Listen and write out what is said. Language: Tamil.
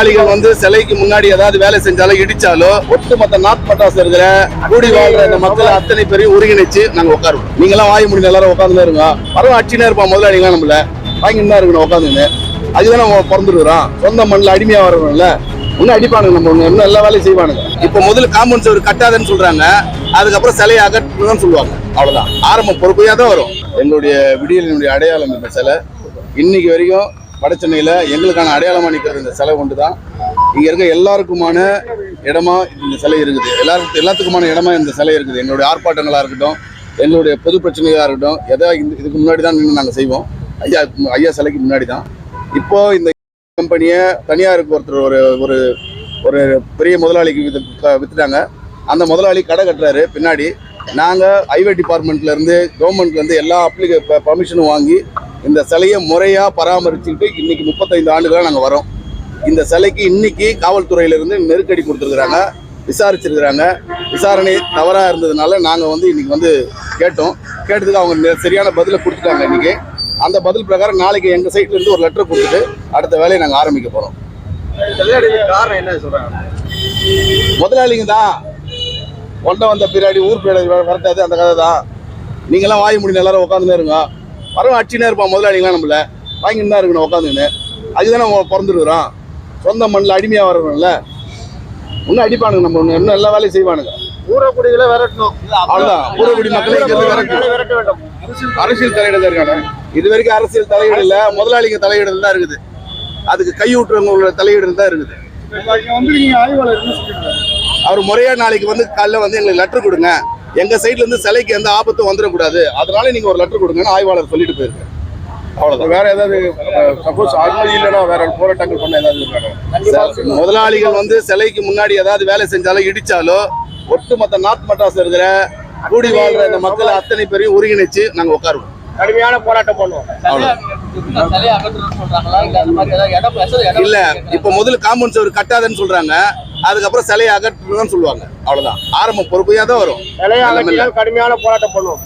முதலாளிகள் வந்து சிலைக்கு முன்னாடி ஏதாவது வேலை செஞ்சாலும் இடிச்சாலோ ஒட்டுமொத்த நார்த் பட்டாசு இருக்கிற கூடி வாழ்ற இந்த மக்களை அத்தனை பேரையும் ஒருங்கிணைச்சு நாங்க உட்காருவோம். நீங்க எல்லாம் வாய முடியும் எல்லாரும் உட்காந்துதான் இருங்க. பரவ அச்சினா இருப்பான் முதலாளிகள் நம்மள வாங்கிட்டு தான் இருக்கணும் உட்காந்துன்னு. அதுதான் நம்ம பிறந்துருக்கிறோம். சொந்த மண்ணில் அடிமையா வரணும்ல, இன்னும் அடிப்பானுங்க, நம்ம இன்னும் எல்லா வேலையும் செய்வானுங்க. இப்ப முதல்ல காம்பவுண்ட் சுவர் கட்டாதன்னு சொல்றாங்க, அதுக்கப்புறம் சிலையை அகற்றுதான் சொல்லுவாங்க. அவ்வளவுதான், ஆரம்பம் பொறுப்பையா தான் வரும். எங்களுடைய விடியலினுடைய அடையாளம் இந்த சிலை. இன்னைக்கு வரைக்கும் வட சென்னையில எங்களுக்கான அடையாளமா நிற்கிறது இந்த சிலை ஒன்று தான். இங்க இருக்க எல்லாருக்குமான இடமா இந்த சிலை இருக்குது. எல்லாத்துக்குமான இடமா இந்த சிலை இருக்குது. எங்களுடைய ஆர்ப்பாட்டங்களா இருக்கட்டும், எங்களுடைய பொது பிரச்சனைகளா இருக்கட்டும், எதாவது இதுக்கு முன்னாடி தான் நின்று நாங்கள் செய்வோம். ஐயா சிலைக்கு முன்னாடி தான். இப்போ இந்த கம்பெனியை தனியாருக்கு ஒருத்தர் ஒரு ஒரு பெரிய முதலாளிக்கு வித்துட்டாங்க. அந்த முதலாளி கடை கட்டுறாரு பின்னாடி. நாங்கள் ஹைவே டிபார்ட்மெண்ட்லேருந்து கவர்மெண்ட்லேருந்து எல்லா பர்மிஷனும் வாங்கி இந்த சிலையை முறையாக பராமரிச்சுக்கிட்டு இன்னைக்கு 35 ஆண்டுகளாக நாங்கள் வரோம். இந்த சிலைக்கு இன்னைக்கு காவல்துறையிலேருந்து நெருக்கடி கொடுத்துருக்குறாங்க, விசாரிச்சிருக்கிறாங்க. விசாரணை தவறாக இருந்ததுனால நாங்கள் இன்னைக்கு கேட்டோம். கேட்டதுக்கு அவங்க சரியான பதிலை கொடுத்துட்டாங்க. இன்னைக்கு அந்த பதில் பிரகாரம் நாளைக்கு எங்கள் சைட்லேருந்து ஒரு லெட்டர் கொடுத்துட்டு அடுத்த வேலையை நாங்கள் ஆரம்பிக்க போகிறோம். காரணம் என்ன சொல்கிறாங்க? முதலாளிங்க தான் ஒன்றை வந்த பின்னாடி ஊர் பின்னாடி வரட்டாது, அந்த கதை தான். நீங்களாம் வாய முடியும் எல்லாரும் உட்காந்துன்னு இருங்க. பரவ அச்சினா இருப்பான் முதலாளிங்களாம் நம்மள வாங்கிட்டு தான் இருக்கணும் உட்காந்துன்னு. அதுதான் நம்ம பிறந்துருக்குறோம். சொந்த மண்ணில் அடிமையாக வரணும்ல, இன்னும் அடிப்பானுங்க, நம்ம இன்னும் எல்லா வேலையும் செய்வானுங்க. ஊரக்குடிகளை விரட்டணும், அவ்வளோதான். ஊரக்குடி மக்களை விரட்ட வேண்டும். அரசியல் தலையிட இருக்காங்க. இது வரைக்கும் அரசியல் தலையீடு இல்லை, முதலாளிங்க தலையீடு தான் இருக்குது. அதுக்கு கையூட்டுறவங்களோட தலையீடு தான் இருக்குது. அவர் முறையா நாளைக்கு காலைல எங்களுக்கு லெட்டர் கொடுங்க, எங்க சைட்ல இருந்து சிலைக்கு எந்த ஆபத்தும் வந்துடக்கூடாது, அதனால நீங்க ஒரு லெட்டர் கொடுங்கன்னு ஆய்வாளர் சொல்லிட்டு போயிருக்காரு. அவ்வளவுதான். வேற ஏதாவது சப்போஸ் அனுமதி இல்லைன்னா வேற போராட்டங்கள் பண்ண ஏதாவது முதலாளிகள் சிலைக்கு முன்னாடி ஏதாவது வேலை செஞ்சாலும் இடிச்சாலோ ஒட்டுமொத்த நார்த் பட்டாசு இருக்கிற கூடி வாழ்ற இந்த மக்களை அத்தனை பேரையும் ஒருங்கிணைச்சு நாங்க உட்காருவோம். கடுமையான போராட்டம் பண்ணுவோம். இல்ல, இப்ப முதல்ல காம்பவுண்ட் சுவர் கட்டாதன்னு சொல்றாங்க, அதுக்கப்புறம் சிலையை அகற்றுதான் சொல்லுவாங்க. அவ்வளவுதான், ஆரம்பம் பொறுப்பையா தான் வரும். கடுமையான போராட்டம் பண்ணுவோம்.